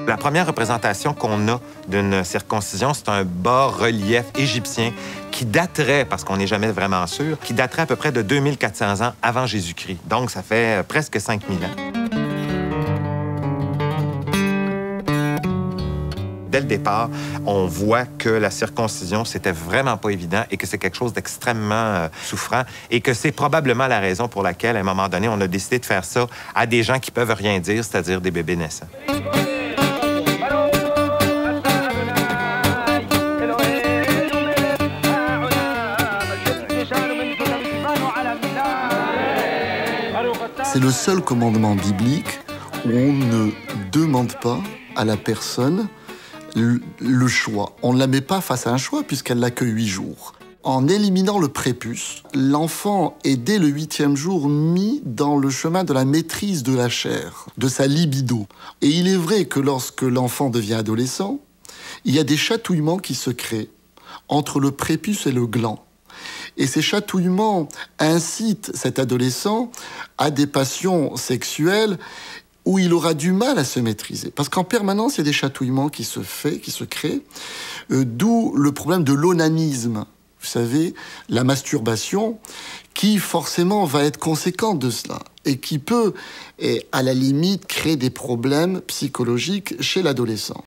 La première représentation qu'on a d'une circoncision, c'est un bas-relief égyptien qui daterait, parce qu'on n'est jamais vraiment sûr, qui daterait à peu près de 2400 ans avant Jésus-Christ. Donc, ça fait presque 5000 ans. Dès le départ, on voit que la circoncision, c'était vraiment pas évident et que c'est quelque chose d'extrêmement souffrant et que c'est probablement la raison pour laquelle, à un moment donné, on a décidé de faire ça à des gens qui peuvent rien dire, c'est-à-dire des bébés naissants. C'est le seul commandement biblique où on ne demande pas à la personne le choix. On ne la met pas face à un choix puisqu'elle n'a que 8 jours. En éliminant le prépuce, l'enfant est dès le 8e jour mis dans le chemin de la maîtrise de la chair, de sa libido. Et il est vrai que lorsque l'enfant devient adolescent, il y a des chatouillements qui se créent entre le prépuce et le gland. Et ces chatouillements incitent cet adolescent à des passions sexuelles où il aura du mal à se maîtriser. Parce qu'en permanence, il y a des chatouillements qui se créent, d'où le problème de l'onanisme. Vous savez, la masturbation, qui forcément va être conséquente de cela et qui peut, à la limite, créer des problèmes psychologiques chez l'adolescent.